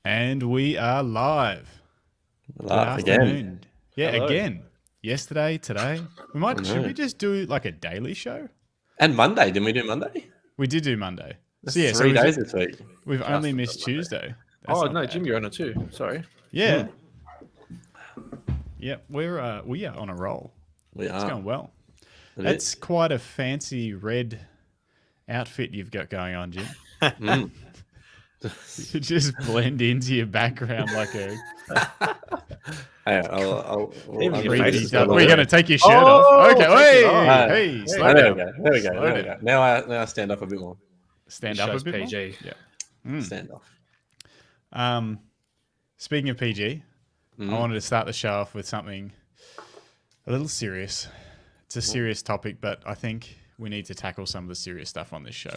And we are live. Good Live afternoon. again. Yeah, Hello. again. Yesterday, today. Should we just do like a daily show? And Monday, didn't we do Monday? We did do Monday. That's So yeah, 3 days this week. we've Just only for missed Monday. Tuesday. That's Oh not no, bad. Jim, you're on it too. Sorry. Yeah. Yeah, we are on a roll. We It's are. going well. It That's is. quite a fancy red outfit you've got going on, Jim. Mm. You just blend into your background like a Hey, Even your creepy face is duck. got We're a- going to take your shirt Oh, off. Okay, take it hey, off. hey, slow there down. we go. There we go. Slow There we down. go. Now I stand up a bit more. Stand It up a shows bit more. PG. Yeah. Stand off. Speaking of PG, I wanted to start the show off with something a little serious. It's a serious topic, but I think we need to tackle some of the serious stuff on this show.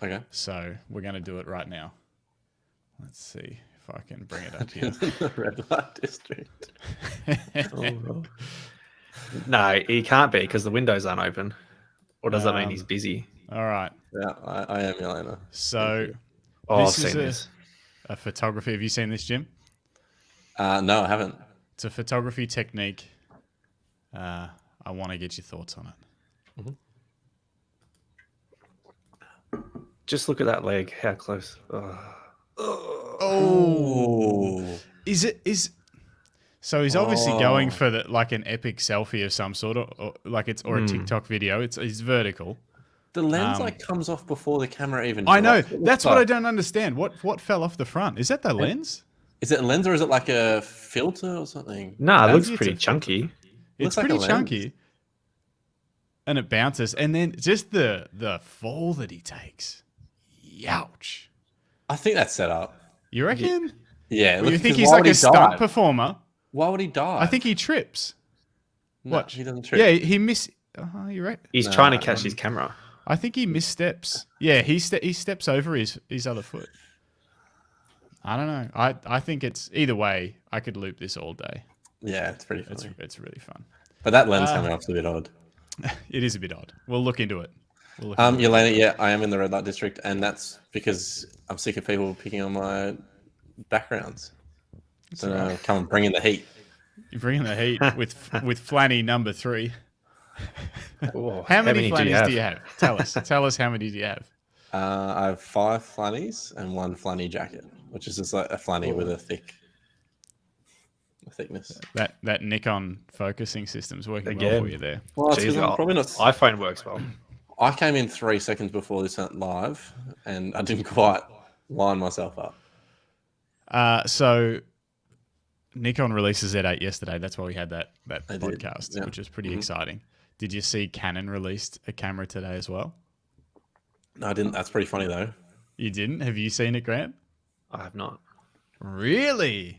Okay. So we're going to do it right now. Let's see if I can bring it up here. The red light district. Oh. No, he can't be because the windows aren't open. Or does that mean he's busy? All right. Yeah, I am Yelena. So Oh, I've this is seen this. a photography. Have you seen this, Jim? No, I haven't. It's a photography technique. I want to get your thoughts on it. Just look at that leg. How close? Oh. So he's obviously going for like an epic selfie of some sort, or a TikTok video. It's vertical. The lens comes off before the camera even I know. drops. That's what I don't understand. What fell off the front? Is that the lens? Is it a lens or is it like a filter or something? No, it looks Maybe it's pretty a chunky. It's Looks like a pretty lens. chunky, and it bounces, and then just the fall that he takes. Youch! I think that's set up. You reckon? Yeah. Well, you look, think 'cause he's why like would a he stunt dive? performer? Why would he die? I think he trips. No, Watch. he doesn't trip. Yeah, he miss. You're right. He's trying to catch his camera. I think he missteps. Yeah, he steps over his other foot. I don't know. I think it's either way. I could loop this all day. Yeah, it's pretty funny. It's really fun. But that lens coming off is a bit odd. It is a bit odd. We'll look into it. Yelena, yeah, I am in the red light district, and that's because I'm sick of people picking on my backgrounds. So come and bring in the heat. You're bringing the heat with Flanny number 3. Oh, How many do Flannies do you have? Tell us how many do you have? I have 5 flannies and 1 flanny jacket, which is just like a flanny with a thickness. That Nikon focusing system's working well Again. for you there. Well, it's 'cause Jeez, I'm probably not. iPhone works well. I came in 3 seconds before this went live, and I didn't quite line myself up. So Nikon released a Z8 yesterday. That's why we had that They did, podcast, yeah. which was pretty exciting. Did you see Canon released a camera today as well? No, I didn't. That's pretty funny though. You didn't? Have you seen it, Grant? I have not. Really?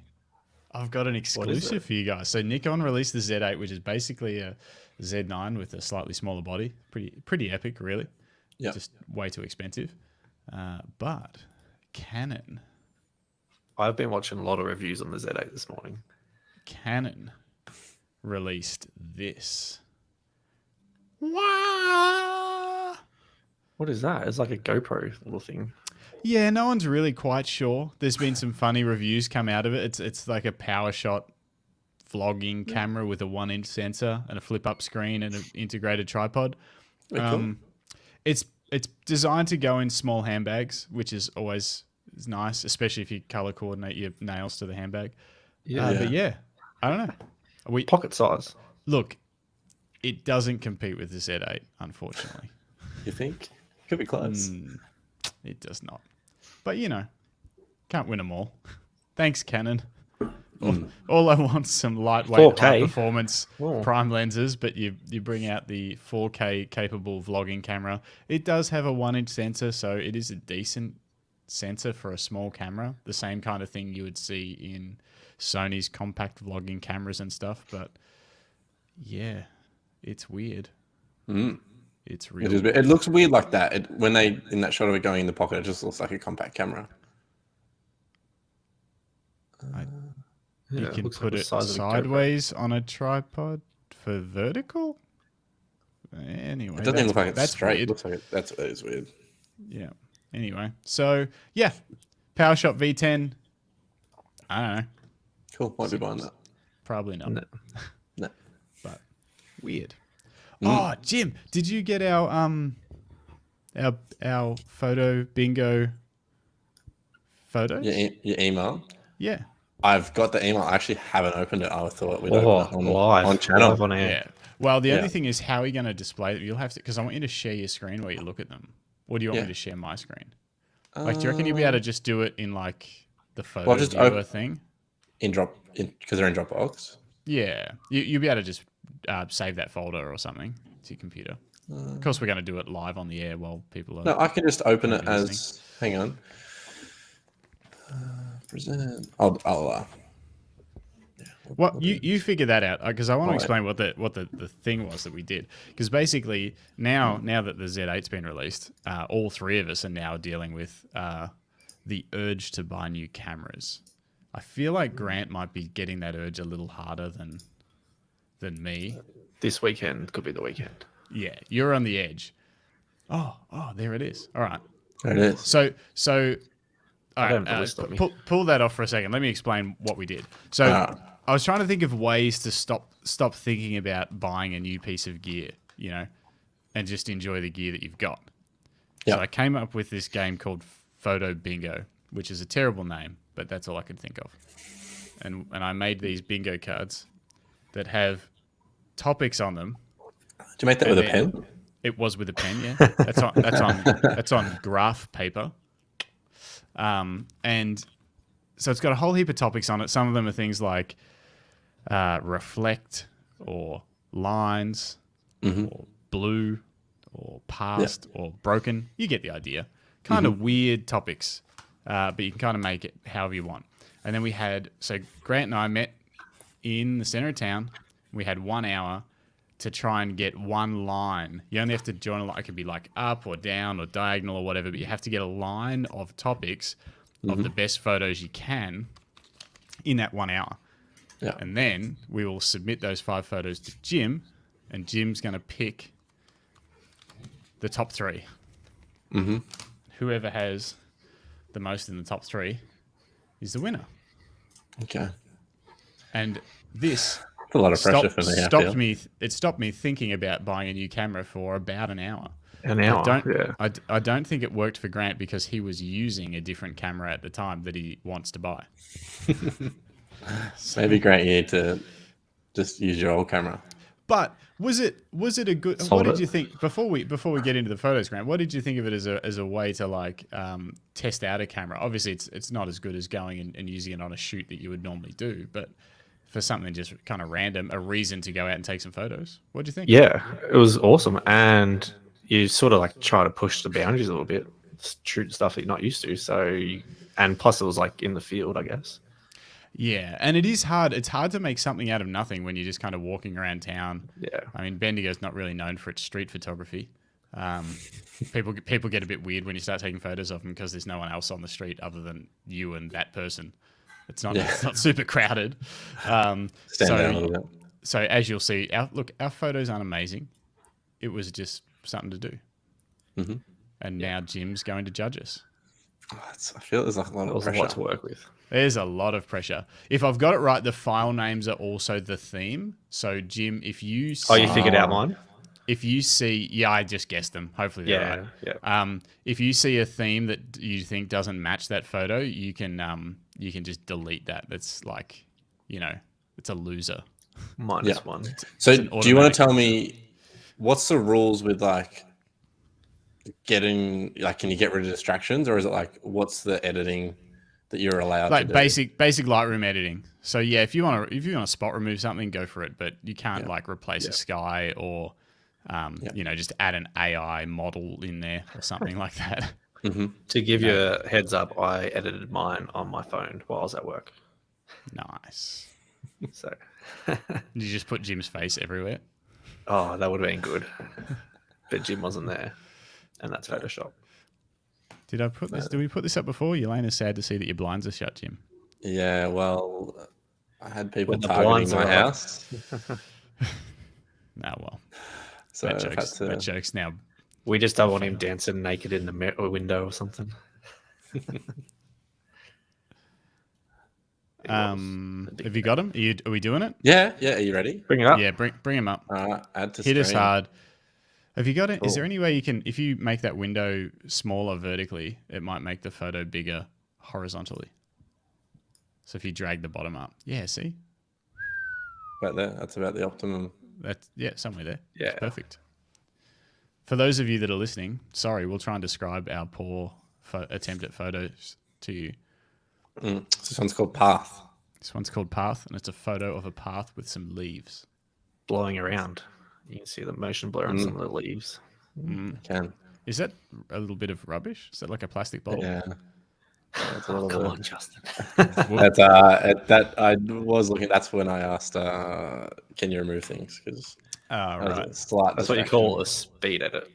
I've got an it? exclusive for you guys. So Nikon released the Z8, which is basically a Z9 with a slightly smaller body. Pretty epic, really. Yeah. Just way too expensive. But Canon I've been watching a lot of reviews on the Z8 this morning. released this. Wow. What is that? It's like a GoPro little thing. Yeah, no one's really quite sure. There's been some funny reviews come out of it. It's like a power shot vlogging camera with a 1-inch sensor and a flip up screen and an integrated tripod. Very cool. It's designed to go in small handbags, which is always nice, especially if you color coordinate your nails to the handbag. But yeah, I don't know. Pocket size. Look, it doesn't compete with the Z8, unfortunately. You think? Could be close. It does not. But, can't win them all. Thanks, Canon. All I want is some lightweight, 4K. high performance Whoa. prime lenses, but you bring out the 4K capable vlogging camera. It does have a 1-inch sensor, so it is a decent sensor for a small camera. The same kind of thing you would see in Sony's compact vlogging cameras and stuff. But, yeah, it's weird. It's It really is. It looks weird like that. When they in that shot of it going in the pocket, it just looks like a compact camera. You Yeah, can looks like put the it size of a GoPro. sideways on a tripod for vertical. Anyway, It doesn't look like it's that's straight. weird. It looks like it is weird. Yeah. Anyway, so yeah, PowerShot V10 I don't know. Cool. Might be buying that. Probably not. No. But weird. Oh, Jim, did you get our photo bingo photos? Your email. Yeah. I've got the email. I actually haven't opened it. I thought we'd open it on channel. Live on air. Yeah. Well, the only thing is, how are you going to display them? You'll have to, because I want you to share your screen while you look at them. Or do you want me to share my screen? Like, do you reckon you'll be able to just do it in like the photo viewer thing? Because they're in Dropbox. Yeah. You'll be able to just save that folder or something to your computer. Of course, we're going to do it live on the air while people are... No, I can just open it as... Hang on. Present. Well, you figure that out, because I want to explain what the thing was that we did. Because basically, now that the Z8's been released, all three of us are now dealing with the urge to buy new cameras. I feel like Grant might be getting that urge a little harder than me. This weekend could be the weekend. Yeah, you're on the edge. Oh, there it is. All right. There it is. So all right, pull that off for a second. Let me explain what we did. So I was trying to think of ways to stop thinking about buying a new piece of gear, you know, and just enjoy the gear that you've got. Yep. So I came up with this game called Photo Bingo, which is a terrible name, but that's all I could think of. And I made these bingo cards that have topics on them. Did you make that with a pen? It was with a pen, yeah. That's on graph paper. And so it's got a whole heap of topics on it. Some of them are things like reflect or lines or blue or past or broken. You get the idea. Kind of weird topics, but you can kind of make it however you want. And then we had, so Grant and I met in the center of town. We had 1 hour to try and get one line. You only have to join a line. It could be like up or down or diagonal or whatever, but you have to get a line of topics of the best photos you can in that 1 hour. Yeah. And then we will submit those 5 photos to Jim, and Jim's going to pick the top 3. Whoever has the most in the top 3 is the winner. Okay. And this... a lot of pressure for me. It stopped me thinking about buying a new camera for about an hour. I don't think it worked for Grant because he was using a different camera at the time that he wants to buy. Maybe Grant, you need to just use your old camera. But was it a good? What did you think before we get into the photos, Grant? What did you think of it as a way to like test out a camera? Obviously, it's not as good as going and using it on a shoot that you would normally do, but for something just kind of random, a reason to go out and take some photos. What do you think? Yeah, it was awesome. And you sort of like try to push the boundaries a little bit, shoot stuff that you're not used to. And plus it was like in the field, I guess. Yeah, and it is hard. It's hard to make something out of nothing when you're just kind of walking around town. Yeah. I mean, Bendigo's not really known for its street photography. People get a bit weird when you start taking photos of them because there's no one else on the street other than you and that person. It's not super crowded. So as you'll see, our photos aren't amazing. It was just something to do. And now Jim's going to judge us. I feel there's a lot of pressure to work with. There's a lot of pressure. If I've got it right, the file names are also the theme. So Jim, if you see, you figured out mine? If you see, I just guessed them. Hopefully they're right. Yeah. If you see a theme that you think doesn't match that photo, you can just delete that. That's like, it's a loser. -1. So do you want to tell me what's the rules with like getting, like, can you get rid of distractions, or is it like, what's the editing that you're allowed to do? Basic Lightroom editing. So yeah, if you want to spot remove something, go for it, but you can't like replace a sky or just add an AI model in there or something like that. To give you a heads up, I edited mine on my phone while I was at work. Nice. So did you just put Jim's face everywhere? Oh, that would have been good. But Jim wasn't there, and that's Photoshop. Did I put this? Did we put this up before? Yelena's sad to see that your blinds are shut, Jim. Yeah, well, I had people targeting my house. Well. So that joke's now. We just don't want him dancing naked in the window or something. Have you got them? Are we doing it? Yeah. Are you ready? Bring it up. Yeah, bring them up. All right. Add to Hit us stream. hard. Have you got it? Is there Cool. any way you can, if you make that window smaller vertically, it might make the photo bigger horizontally? So if you drag the bottom up. Yeah, see? About there. That's about the optimum. Somewhere there. Yeah. It's perfect. For those of you that are listening, sorry, we'll try and describe our poor attempt at photos to you. This one's called Path. This one's called Path, and it's a photo of a path with some leaves. Blowing around. You can see the motion blur on some of the leaves. Can. Is that a little bit of rubbish? Is that like a plastic bottle? Yeah. That's a Oh, little come bit. on, Justin. That's that I was looking. That's when I asked, "Can you remove things?" Because Right. slight. That's what you call a speed edit.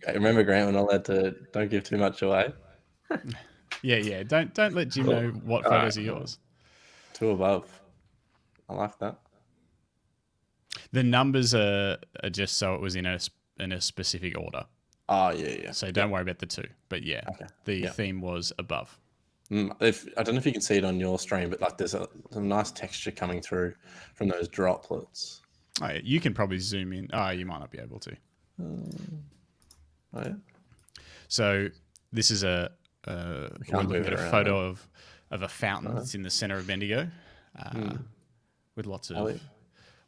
I remember, Grant, we're not allowed to. Don't give too much away. Yeah. Don't let Jim know what photos are yours. 2 above. I like that. The numbers are just so it was in a specific order. Oh yeah. So don't worry about the 2. But yeah, the Yeah. theme was above. I don't know if you can see it on your stream, but like there's some nice texture coming through from those droplets. Oh, yeah, you can probably zoom in. Oh, you might not be able to. Oh yeah. So this is we're can't looking move at it a around, photo of a fountain that's in the center of Bendigo, with lots of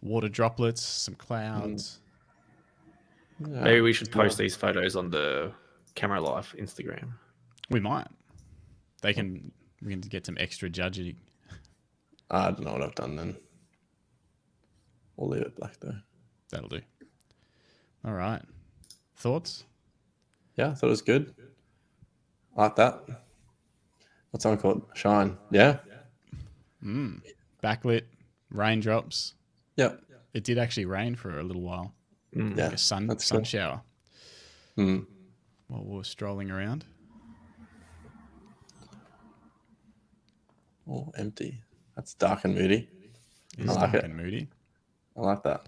water droplets, some clouds. Yeah. Maybe we should post these photos on the Camera Life Instagram. We might. We can get some extra judging. I don't know what I've done then. We'll leave it black though. That'll do. All right. Thoughts? Yeah, I thought it was good. I like that. What's that one called? Shine. Yeah. Backlit, raindrops. Yep. It did actually rain for a little while. Yeah. Like a sun cool. shower Mm. while we were strolling around. Oh, empty. That's dark and moody. It's I like dark it. and moody. I like that.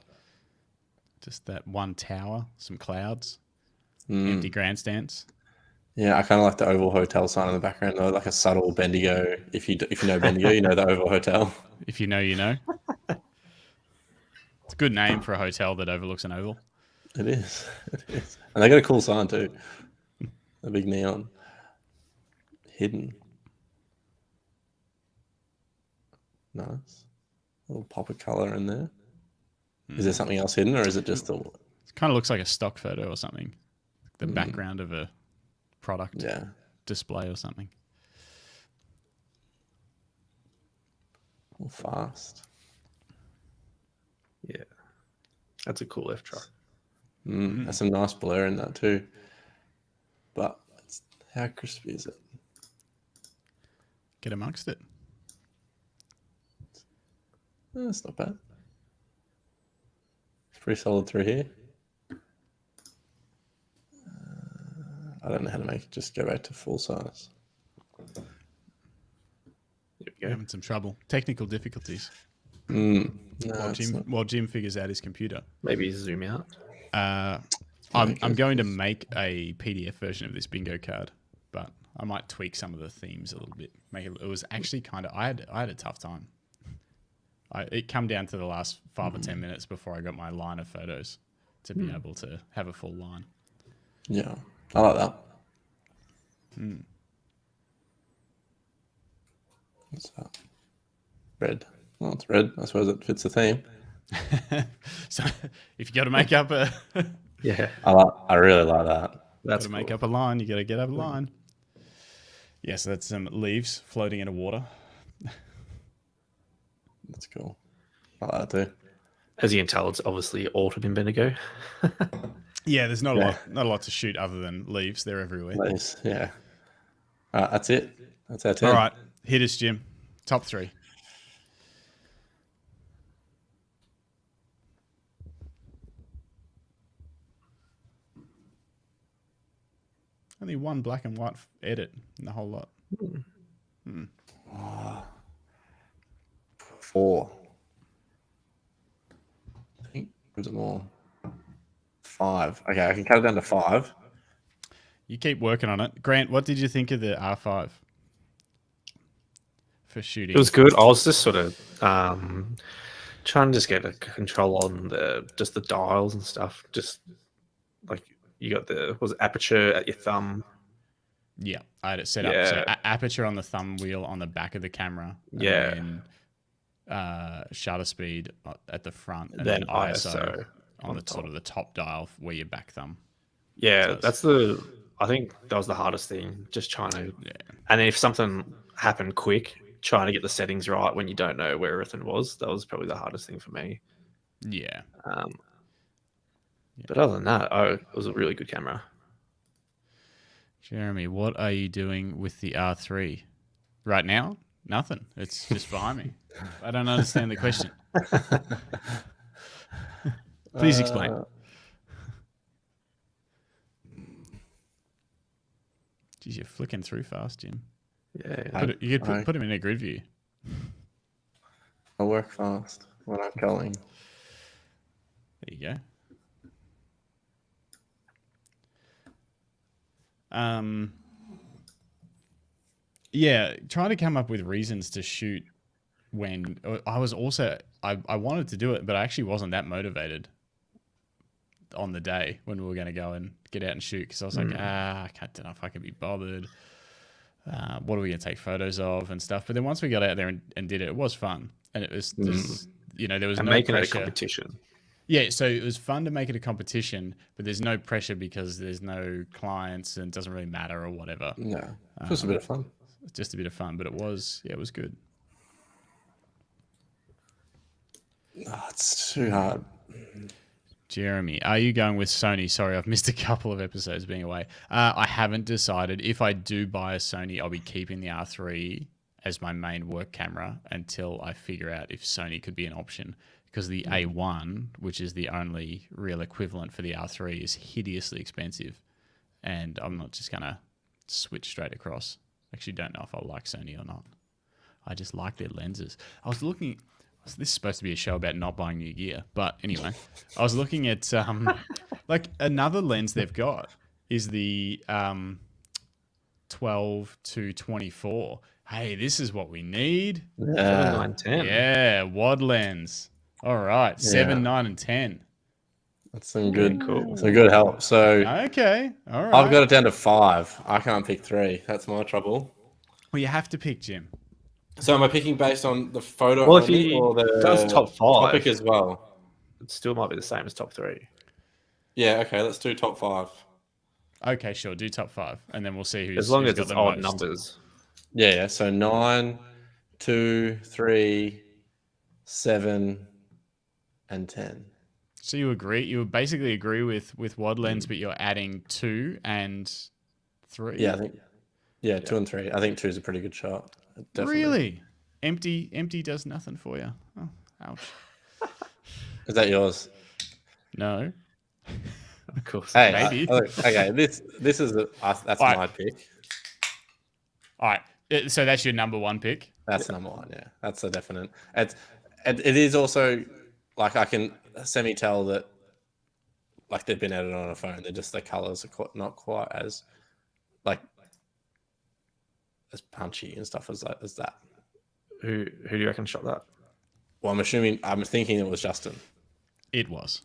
Just that one tower, some clouds, Mm. empty grandstands. Yeah, I kind of like the Oval Hotel sign in the background, though, like a subtle Bendigo. If you know Bendigo, you know the Oval Hotel. If you know, you know. It's a good name for a hotel that overlooks an oval. It is. It is. And they got a cool sign too. A big neon. Hidden. Nice. A little pop of color in there. Is there something else hidden, or is it just the? It kind of looks like a stock photo or something. The background of a product display or something. All fast. Yeah. That's a cool F truck. There's some nice blur in that too. But how crispy is it? Get amongst it. It's not bad. It's pretty solid through here. I don't know how to make it just go back to full size. We're having some trouble. Technical difficulties. No, While Jim figures out his computer. Maybe zoom out. I'm going to make a PDF version of this bingo card, but I might tweak some of the themes a little bit. It was actually kind of I had a tough time. It come down to the last 5 or 10 minutes before I got my line of photos to be able to have a full line. Yeah, I like that. What's that? Red. Well, it's red. I suppose it fits the theme. So if you got to make up a Yeah. I really like that. That's make up a line, you got to get up a line. Yeah, so that's some leaves floating in the water. That's cool. I like that too. As you can tell, it's obviously altered in Bendigo. Yeah, there's not a lot to shoot other than leaves. They're everywhere. Nice. Yeah. All right, that's it. That's our 10. All right, hit us, Jim. Top 3. Only one black and white edit in the whole lot. 4. I think there's more. 5. Okay, I can cut it down to 5. You keep working on it. Grant, what did you think of the R5? for shooting? It was good. I was just sort of trying to just get a control on just the dials and stuff. Just like you got was it aperture at your thumb. Yeah, I had it set up. So aperture on the thumb wheel on the back of the camera. And then shutter speed at the front, and then ISO on the sort of the top dial where your back thumb. Yeah, I think that was the hardest thing. Just trying to, and if something happened quick, trying to get the settings right when you don't know where everything was. That was probably the hardest thing for me. Yeah. But other than that, it was a really good camera. Jeremy, what are you doing with the R3 right now? Nothing. It's just behind me. I don't understand the question. Please explain. Geez, you're flicking through fast, Jim. Yeah. You could put him in a grid view. I work fast when I'm going. There you go. Yeah, trying to come up with reasons to shoot when I was also I wanted to do it, but I actually wasn't that motivated on the day when we were going to go and get out and shoot, because I was like, I don't know if I can be bothered. What are we going to take photos of and stuff? But then once we got out there and did it, it was fun, and it was just, there was no making pressure. It a competition. Yeah, so it was fun to make it a competition, but there's no pressure because there's no clients and it doesn't really matter or whatever. No, just a bit of fun. Just a bit of fun, but it was good. Oh, it's too hard. Jeremy, are you going with Sony? Sorry, I've missed a couple of episodes being away. I haven't decided. If I do buy a Sony, I'll be keeping the R3 as my main work camera until I figure out if Sony could be an option. Because the A1, which is the only real equivalent for the R3, is hideously expensive. And I'm not just going to switch straight across. Actually, don't know if I like Sony or not. I just like their lenses. I was looking... This is supposed to be a show about not buying new gear. But anyway, I was looking at... like, another lens they've got is the 12 to 24. Hey, this is what we need. Yeah. 910. Yeah, WAD lens. All right, 7, 9, and 10. That's some good help. So okay, all right. I've got it down to 5. I can't pick 3. That's my trouble. Well, you have to pick, Jim. So am I picking based on the photo Well, if only he or the does top 5, topic as well? It still might be the same as top 3. Yeah, okay, let's do top 5. Okay, sure. Do top 5, and then we'll see who's as long who's as got it's the odd most. numbers. Yeah, so 9, 2, 3, 7, and 10. So you agree? You would basically agree with WAD lens, but you're adding 2 and 3. Yeah, I think. Yeah, 2 and 3. I think 2 is a pretty good shot. Definitely. Really? Empty does nothing for you. Oh, ouch. Is that yours? No. Of course. Hey, Maybe. okay. This is that's my pick. All right. So that's your number 1 pick. That's number 1. Yeah, that's a definite. It is also like I can semi tell that like they've been edited on a phone. They're just the colors are not quite as like as punchy and stuff as that. Who do you reckon shot that? Well, I'm thinking it was Justin. It was.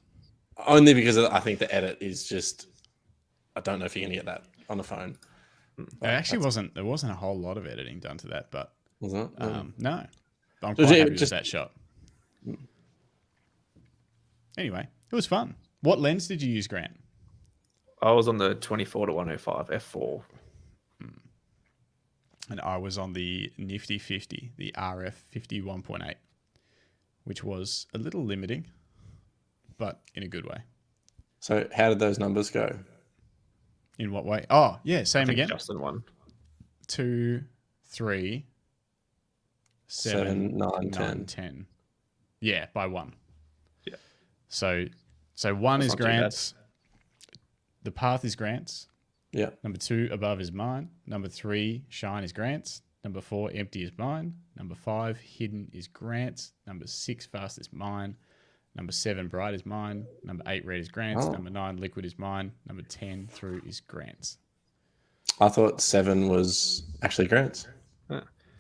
Only because I think the edit is just. I don't know if you're gonna get that on the phone. It actually wasn't. There wasn't a whole lot of editing done to that, but Was it? no, I'm quite happy with that shot. Anyway, it was fun. What lens did you use, Grant? I was on the 24 to 105 f4. And I was on the Nifty 50, the RF 51.8, which was a little limiting, but in a good way. So how did those numbers go? In what way? Oh, yeah, same again. Justin won. 2, 3, 7, 9, 10. Yeah, by 1. Yeah. So 1 That's is not too Grant's. The path is Grant's. Yeah. Number 2 above is mine. Number 3 shine is Grant's. Number 4 empty is mine. Number 5 hidden is Grant's. Number 6 fast is mine. Number 7 bright is mine. Number 8 red is Grant's. Oh. Number 9 liquid is mine. Number 10 through is Grant's. I thought 7 was actually Grant's.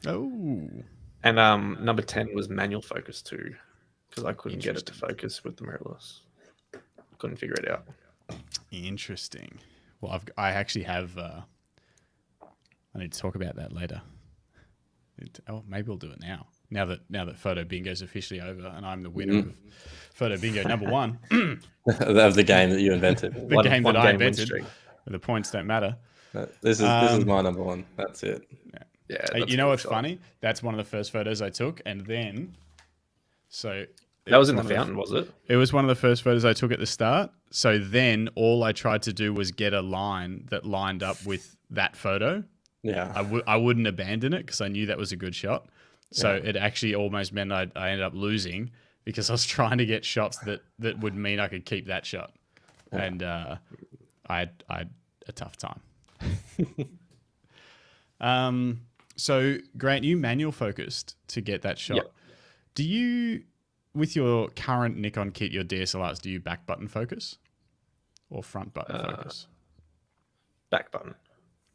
Oh, And number 10 was manual focus too, because I couldn't get it to focus with the mirrorless. Couldn't figure it out. Interesting. Well, I actually have. I need to talk about that later. Maybe we'll do it now. Now that Photo Bingo is officially over and I'm the winner of Photo Bingo #1. Of the game that you invented. The game that I invented. The points don't matter. This is my #1. That's it. Yeah. Hey, you know what's funny? That's one of the first photos I took, and then that was in the fountain, was it? It was one of the first photos I took at the start. So then all I tried to do was get a line that lined up with that photo. Yeah. I wouldn't abandon it because I knew that was a good shot. So it actually almost meant I ended up losing because I was trying to get shots that would mean I could keep that shot. Yeah. And I had a tough time. So Grant, you manual focused to get that shot. Yep. Do you, with your current Nikon kit, your DSLRs, do you back button focus or front button focus? Back button.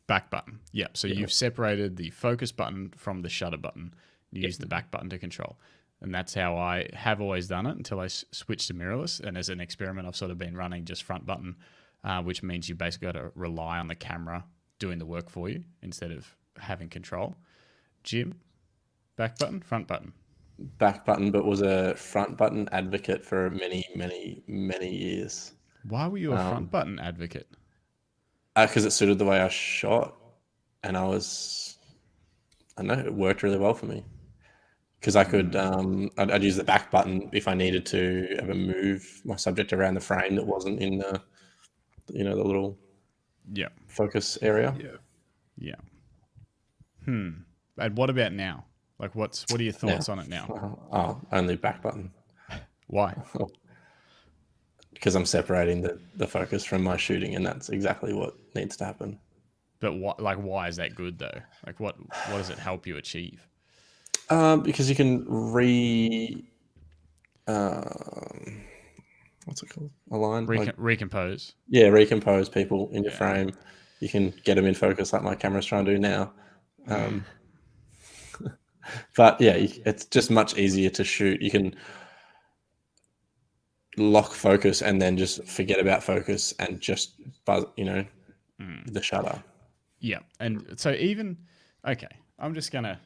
Back button. Yep. So you've separated the focus button from the shutter button. You use the back button to control. And that's how I have always done it until I switched to mirrorless. And as an experiment, I've sort of been running just front button, which means you basically got to rely on the camera doing the work for you instead of having control. Jim, back button, front button? Back button, but was a front button advocate for many, many, many years. Why were you a front button advocate? Because it suited the way I shot, and I don't know, it worked really well for me. Because I could, I'd use the back button if I needed to ever move my subject around the frame that wasn't in the, the little focus area. Yeah. And what about now? Like, what are your thoughts on it now? Only back button. Why? Because I'm separating the focus from my shooting, and that's exactly what needs to happen. But why is that good though? Like, what does it help you achieve? Because you can what's it called? Align? Recompose. Yeah, recompose people in your frame. You can get them in focus like my camera's trying to do now. But yeah, it's just much easier to shoot. You can lock focus and then just forget about focus and just buzz, the shutter. Yeah, and so I'm just gonna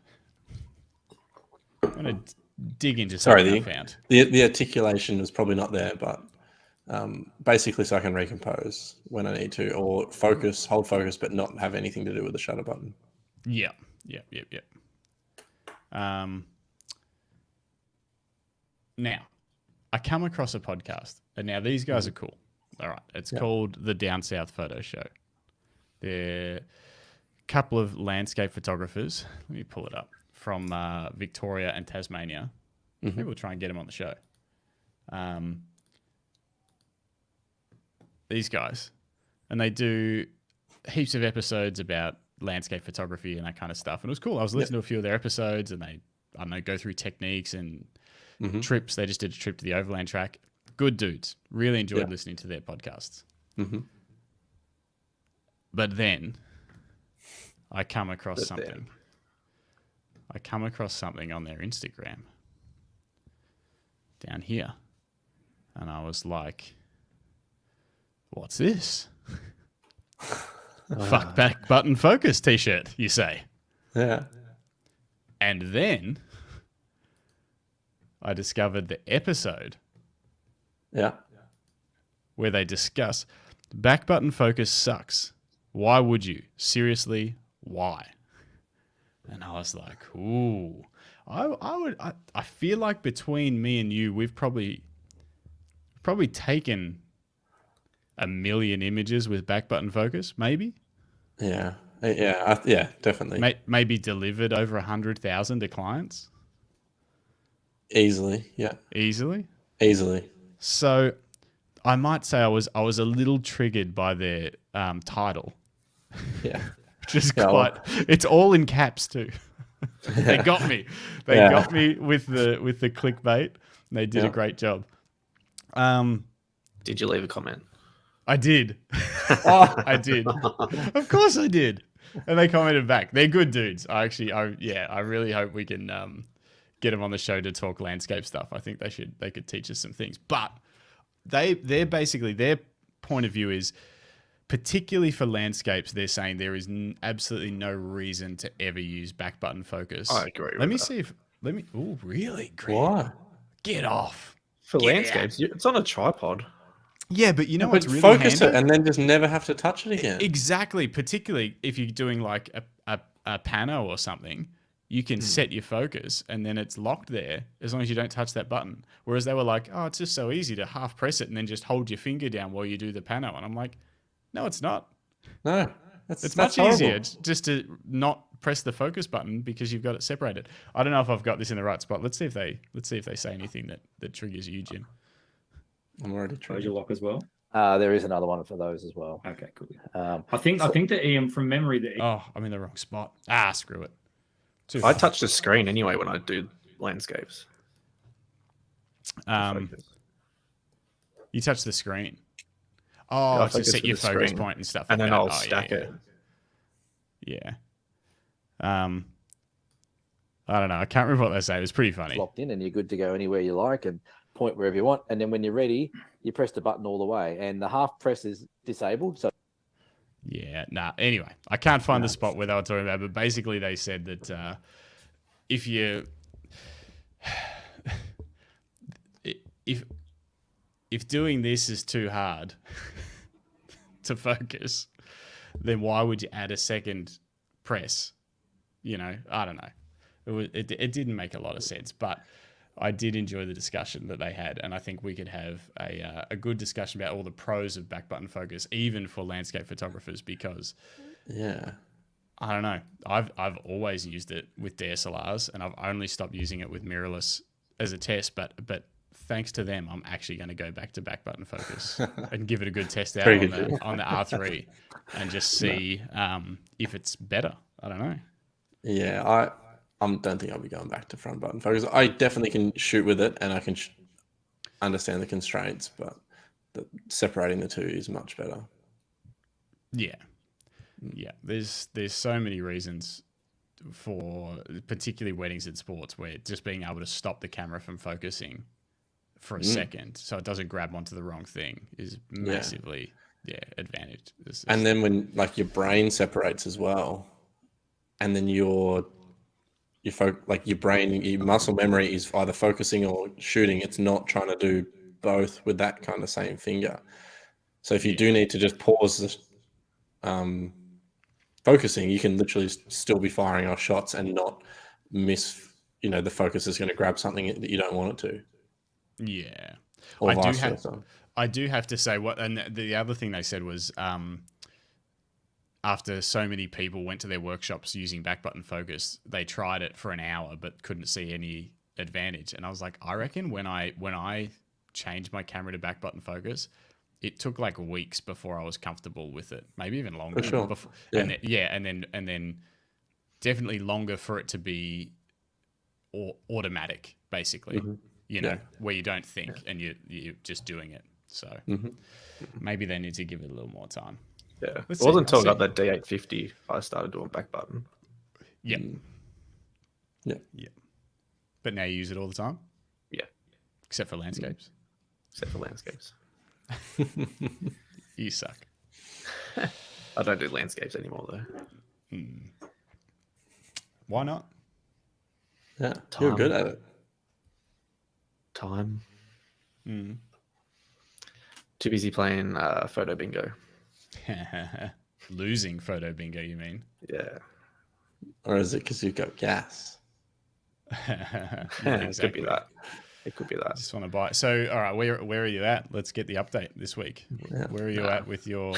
dig into something I found. The articulation was probably not there, but basically so I can recompose when I need to, or hold focus, but not have anything to do with the shutter button. Yeah. Now, I come across a podcast, and now these guys are cool. All right, it's called the Down South Photo Show. They're a couple of landscape photographers. Let me pull it up from Victoria and Tasmania. Maybe we'll try and get them on the show. These guys, and they do heaps of episodes about landscape photography and that kind of stuff. And it was cool. I was listening to a few of their episodes, and they, go through techniques and trips. They just did a trip to the overland track. Good dudes. Really enjoyed listening to their podcasts. But then I come across something. I come across something on their Instagram down here. And I was like, what's this? Fuck back button focus t-shirt, you say? Yeah. And then I discovered the episode. Yeah. Where they discuss back button focus sucks. Why would you? Seriously, why? And I was like, ooh. I feel like between me and you, we've probably taken 1 million images with back button focus, maybe. Yeah, definitely. Maybe delivered over 100,000 to clients. Easily, yeah. Easily. So, I might say I was a little triggered by their title. Yeah. Just it's all in caps too. They got me. They got me with the clickbait. They did a great job. Did you leave a comment? I did. I did. Of course I did. And they commented back. They're good dudes. I really hope we can get them on the show to talk landscape stuff. I think they could teach us some things. But they're basically, their point of view is, particularly for landscapes, they're saying there is absolutely no reason to ever use back button focus. I agree with Let me that. see if, oh, really? Grant? Why? Get off. For Get landscapes, it's on a tripod. Yeah, but you know what's really focus handy? it and then just never have to touch it again. Exactly. Particularly if you're doing like a pano or something, you can set your focus and then it's locked there as long as you don't touch that button. Whereas they were like, oh, it's just so easy to half press it and then just hold your finger down while you do the pano. And I'm like, no, it's not. No, It's much easier just to not press the focus button because you've got it separated. I don't know if I've got this in the right spot. Let's see if they say anything that triggers you, Jim. I'm already Close your lock as well. There is another one for those as well. Okay, cool. I think the EM from memory. Oh, I'm in the wrong spot. Screw it. I touch the screen anyway when I do landscapes. You touch the screen. Oh, to set your focus point and stuff. And like then that. I'll stack it. Yeah. I don't know. I can't remember what they say. It was pretty funny. Locked in, and you're good to go anywhere you like and point wherever you want. And then when you're ready, you press the button all the way, and the half press is disabled. So yeah, anyway, I can't find the spot where they were talking about, but basically they said that if doing this is too hard to focus, then why would you add a second press? You know, I don't know. It didn't make a lot of sense, but I did enjoy the discussion that they had, and I think we could have a good discussion about all the pros of back button focus, even for landscape photographers, because I don't know. I've always used it with DSLRs, and I've only stopped using it with mirrorless as a test, but thanks to them, I'm actually going to go back to back button focus and give it a good test out on the R3 and just see if it's better. I don't know. Yeah, I don't think I'll be going back to front button focus. I definitely can shoot with it, and I can understand the constraints, but separating the two is much better. Yeah. There's so many reasons for particularly weddings and sports where just being able to stop the camera from focusing for a second so it doesn't grab onto the wrong thing is massively advantage. And then when like your brain separates as well, and then your brain, your muscle memory is either focusing or shooting. It's not trying to do both with that kind of same finger. So if you do need to just pause this focusing, you can literally still be firing off shots and not miss, the focus is going to grab something that you don't want it to. Yeah. Or I do have to say and the other thing they said was after so many people went to their workshops using back button focus, they tried it for an hour but couldn't see any advantage. And I was like, I reckon when I changed my camera to back button focus, it took like weeks before I was comfortable with it, maybe even longer. For sure. And then definitely longer for it to be automatic, basically. Mm-hmm. Where you don't think and you're just doing it. So maybe they need to give it a little more time. Yeah, it wasn't until I got that D850 I started doing back button. Yeah. Yeah. But now you use it all the time? Yeah. Except for landscapes? Except for landscapes. You suck. I don't do landscapes anymore, though. Why not? Yeah, you're good at it. Time. Too busy playing photo bingo. Losing photo bingo, you mean? Yeah. Or is it because you've got gas? Exactly. It could be that. It could be that. Just want to buy. So, all right, where are you at? Let's get the update this week. Yeah. Where are you at with your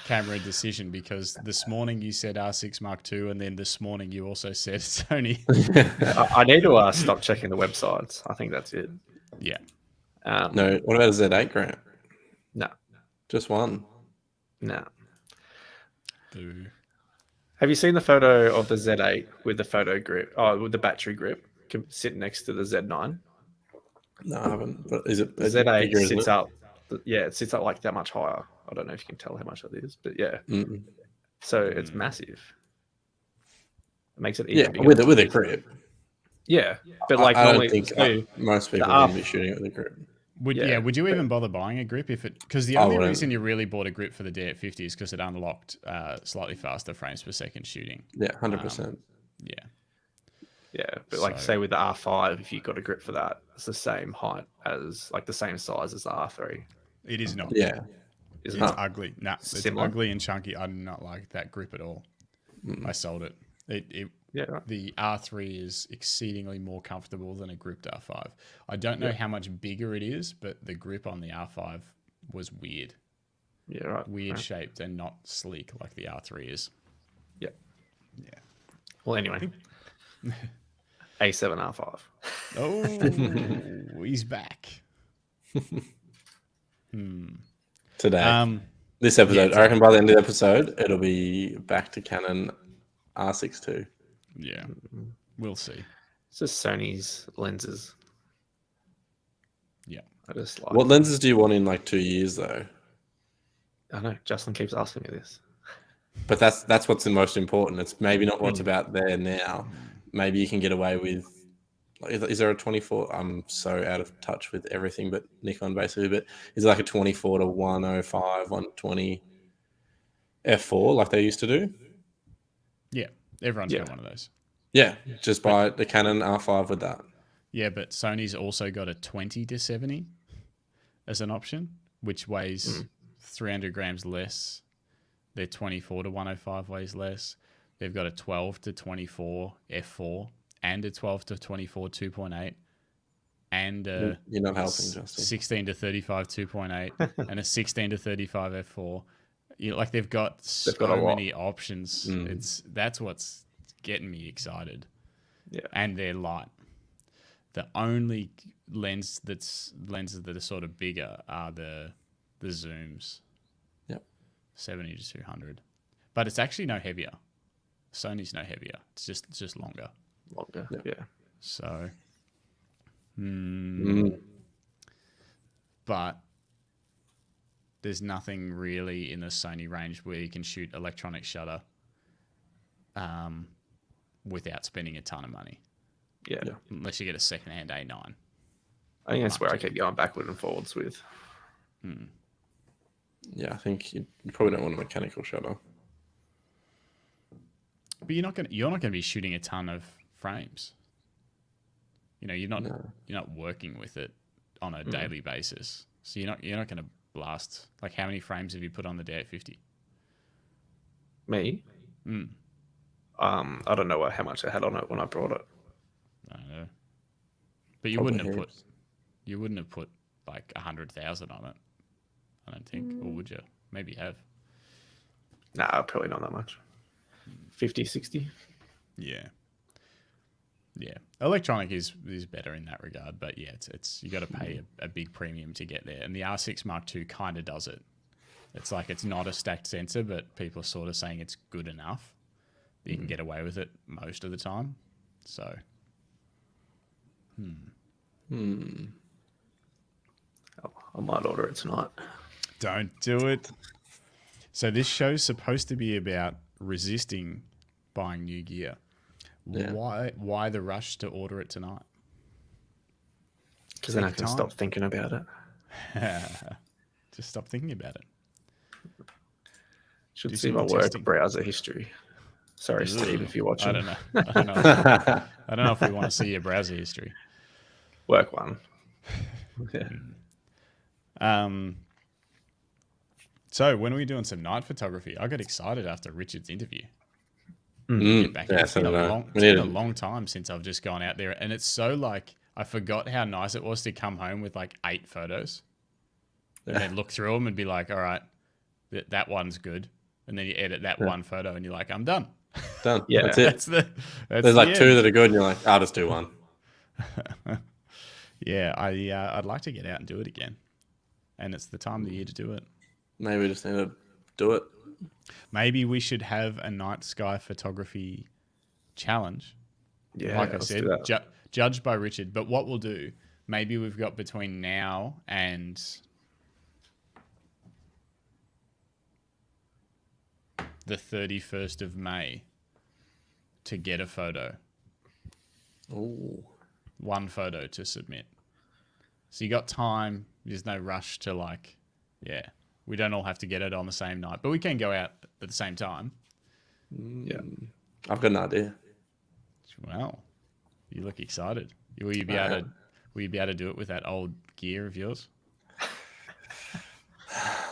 camera decision? Because this morning you said R6 Mark II, and then this morning you also said Sony. I need to stop checking the websites. I think that's it. Yeah. No, what about a Z8 Grant? No. Just one? No. Boo. Have you seen the photo of the Z8 with the photo grip? Oh, with the battery grip sitting next to the Z9? No, I haven't. But is it the Z8 bigger, sits up? Yeah, it sits up like that much higher. I don't know if you can tell how much that is, but yeah. So it's massive. It makes it Yeah, even bigger. with a grip. Yeah, but like I don't normally, think so most people R- would be shooting it with a grip. Would would you even bother buying a grip if it? Because the I only wouldn't. reason you really bought a grip for the D850 is because it unlocked slightly faster frames per second shooting. Yeah, 100%. Yeah. yeah, but like So- say with the R5, if you got a grip for that, it's the same height as like the same size as the R3. It is not. Yeah. Is It's it not? ugly. No, it's Similar? ugly and chunky. I do not like that grip at all. I sold it. Yeah, right. The R3 is exceedingly more comfortable than a gripped R5. I don't know how much bigger it is, but the grip on the R5 was weird. Yeah, right. Weird right. shaped and not sleek like the R3 is. Yeah. Yeah. Well, anyway, A7 R5. Oh, he's back. Today. This episode, I reckon by the end of the episode, it'll be back to Canon R6 II. Yeah. We'll see. It's just Sony's lenses. Yeah. I just like. What lenses do you want in like 2 years though? I know Justin keeps asking me this. But that's what's the most important. It's maybe not what's about there now. Maybe you can get away with. Like, is there a 24? I'm so out of touch with everything but Nikon basically. But is it like a 24 to 105, 120 f4 like they used to do? Yeah. Everyone's Yeah. got one of those. Yeah, just buy the Canon R5 with that. Yeah, but Sony's also got a 20 to 70 as an option, which weighs 300 grams less. Their 24 to 105 weighs less. They've got a 12 to 24 f4 and a 12 to 24 2.8 and a You're not helping, Justin. 16 to 35 2.8 and a 16 to 35 f4. Like they've got so got a lot. many options. That's what's getting me excited. Yeah. And they're light. The only lenses that are sort of bigger are the zooms. Yep. 70 to 200. But it's actually no heavier. Sony's no heavier. It's just longer. Longer. Yeah. Yeah. So but there's nothing really in the Sony range where you can shoot electronic shutter without spending a ton of money. Yeah. Unless you get a secondhand A9. I think that's where I keep going backward and forwards with. Yeah, I think you probably don't want a mechanical shutter. But you're not gonna be shooting a ton of frames. You know, you're not working with it on a daily basis. So you're not gonna blast. Like, how many frames have you put on the D850? Me? I don't know how much I had on it when I brought it. I don't know. But you Probably wouldn't have put like 100,000 on it. I don't think, or would you? Maybe you have. Nah, probably not that much. 50, 60. Yeah. Yeah. Electronic is better in that regard, but yeah, it's you got to pay a big premium to get there. And the R6 Mark II kind of does it. It's like it's not a stacked sensor, but people are sort of saying it's good enough that you can get away with it most of the time. So, I might order it tonight. don't do it. So this show's supposed to be about resisting buying new gear. Yeah. Why the rush to order it tonight? Because then I Take can time. stop thinking about it. Just stop thinking about it. Should Do see some my more work testing. browser history. Sorry, Steve, if you're watching. I don't know. I don't know if we want to see your browser history. Work one. Yeah. So when are we doing some night photography? I got excited after Richard's interview. Back Yeah, it's been, so did I. it's We been need a to- long time since I've just gone out there, and it's so like I forgot how nice it was to come home with like 8 photos, and then look through them and be like, all right, that one's good, and then you edit that one photo, and you're like, I'm done. Done. Yeah. That's it. That's There's the like 2 end. that are good, and you're like, I'll just do one. Yeah, I'd like to get out and do it again, and it's the time of the year to do it. Maybe we just need to do it. Maybe we should have a night sky photography challenge. Yeah, Like I let's said, do that. judged by Richard. But what we'll do, maybe we've got between now and the 31st of May to get a photo. Ooh. One photo to submit. So you got time. There's no rush to like, yeah. We don't all have to get it on the same night, but we can go out at the same time. Yeah. I've got an idea. Well, you look excited. Will you be able to do it with that old gear of yours?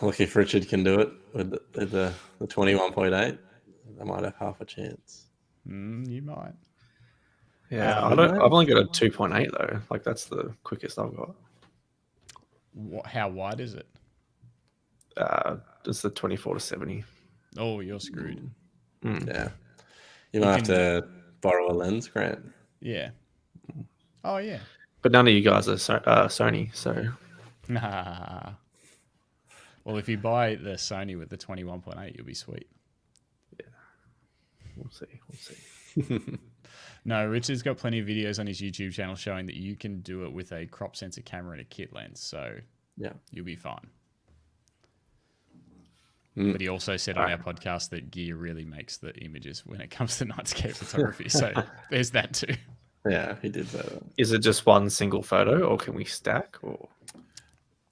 Look, if Richard can do it with the 21.8, I might have half a chance. You might. Yeah, Um, I've only got a 2.8 though. Like that's the quickest I've got. How wide is it? It's the 24-70. Oh, you're screwed. Yeah. You might have to borrow a lens, Grant. Yeah. Oh, yeah. But none of you guys are Sony, so Nah. Well, if you buy the Sony with the 21.8, you'll be sweet. we'll see. No, Richard's got plenty of videos on his YouTube channel showing that you can do it with a crop sensor camera and a kit lens, so Yeah. you'll be fine. But he also said on our podcast that gear really makes the images when it comes to nightscape photography, so there's that too. Yeah, he did say that. Is it just one single photo, or can we stack? Or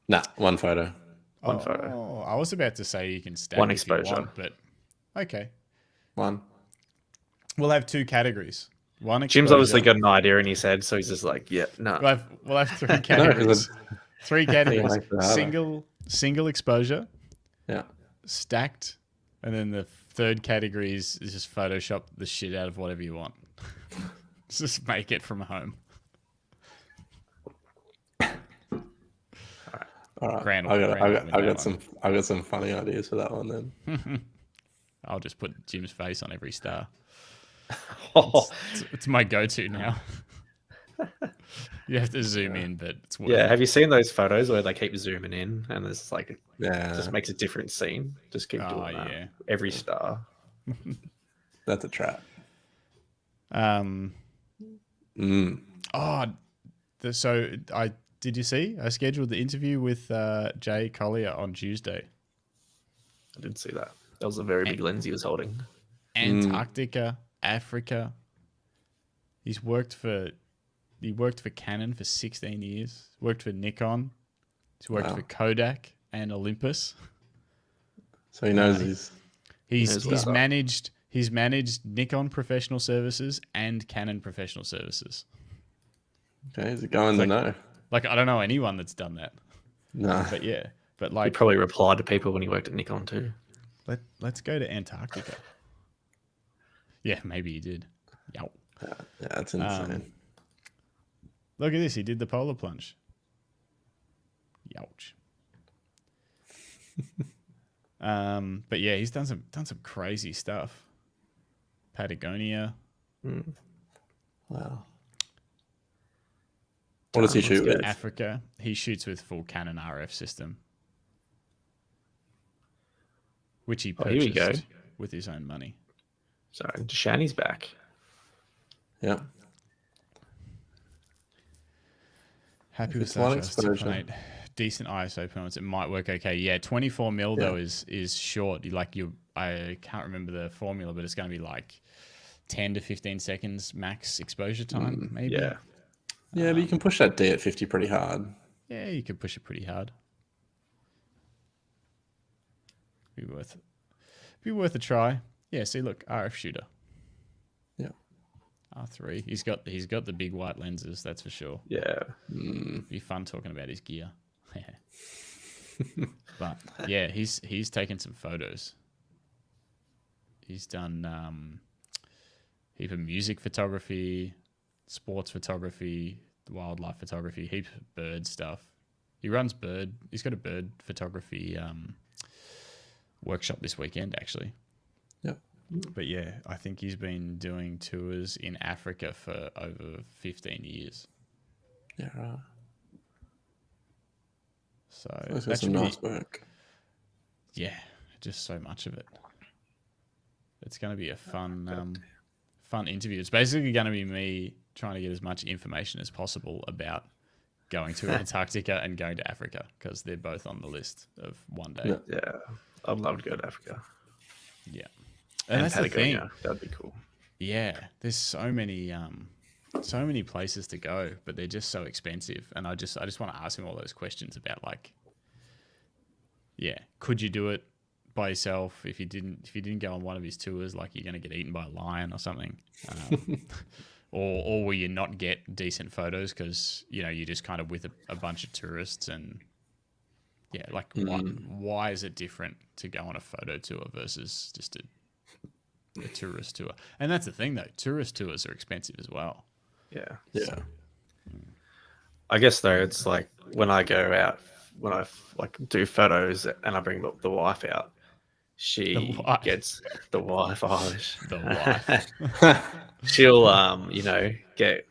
Nah, one photo. one photo? Oh, I was about to say you can stack One if you exposure. want, but okay. One. We'll have two categories. One exposure. Jim's obviously got an idea in his head, so he's just like, yeah, no. We'll have three categories. Three categories. makes it harder. Single exposure, Yeah. stacked, and then the third category is just Photoshop the shit out of whatever you want. Just make it from home. All right. Grand- I grand got some funny ideas for that one then. I'll just put Jim's face on every star. Oh, It's my go-to now. You have to zoom in, but it's worth yeah. it. Have you seen those photos where they keep zooming in and it's like it Yeah. just makes a different scene? Just keep Oh, doing that. yeah. Every star. That's a trap. Oh, so did you see? I scheduled the interview with Jay Collier on Tuesday. I didn't see that. That was a very big lens he was holding. Antarctica, Africa. He worked for Canon for 16 years. Worked for Nikon. He's worked Wow. for Kodak and Olympus. So he knows He's managed Nikon professional services and Canon professional services. okay, is it going to know? Like, I don't know anyone that's done that. No. But yeah. But He like, probably replied to people when he worked at Nikon too. let's go to Antarctica. Yeah, maybe he did. Yow. Yeah, that's insane. Look at this. He did the polar plunge. Youch. But yeah, he's done some crazy stuff. Patagonia. Wow. What does he shoot with? Africa. He shoots with full Canon RF system, which he Oh, here we purchased go. with his own money. So Shani's back. Yeah. Happy with It's one that. exposure. Decent ISO performance. It might work okay. Yeah, 24 mil though is short. I can't remember the formula, but it's going to be like 10 to 15 seconds max exposure time, maybe. Yeah. Yeah, but you can push that D at 50 pretty hard. Yeah, you could push it pretty hard. Be worth a try. Yeah, see, look, RF shooter. Yeah. R3. He's got the big white lenses, that's for sure. Yeah. Be fun talking about his gear. But yeah, he's taken some photos. He's done heap of music photography, sports photography, wildlife photography, heaps of bird stuff. He's got a bird photography workshop this weekend actually. Yep. But yeah, I think he's been doing tours in Africa for over 15 years. Yeah, right. So That's that some should be, nice work. yeah, just so much of it. It's going to be a fun interview. It's basically going to be me trying to get as much information as possible about going to Antarctica and going to Africa because they're both on the list of one day. Yeah. Yeah. I'd love to go to Africa. Yeah. And that's the Patagonia. thing. That'd be cool. Yeah, there's so many places to go, but they're just so expensive. And I just want to ask him all those questions about like, yeah, could you do it by yourself if you didn't go on one of his tours? Like you're going to get eaten by a lion or something, or will you not get decent photos because you're just kind of with a bunch of tourists and yeah, like why is it different to go on a photo tour versus just a tourist tour? And that's the thing though, tourist tours are expensive as well. Yeah. Yeah. I guess though, it's like when I go out, when I like do photos and I bring the wife out, she wife. gets the wife. Oh, The wife. she'll get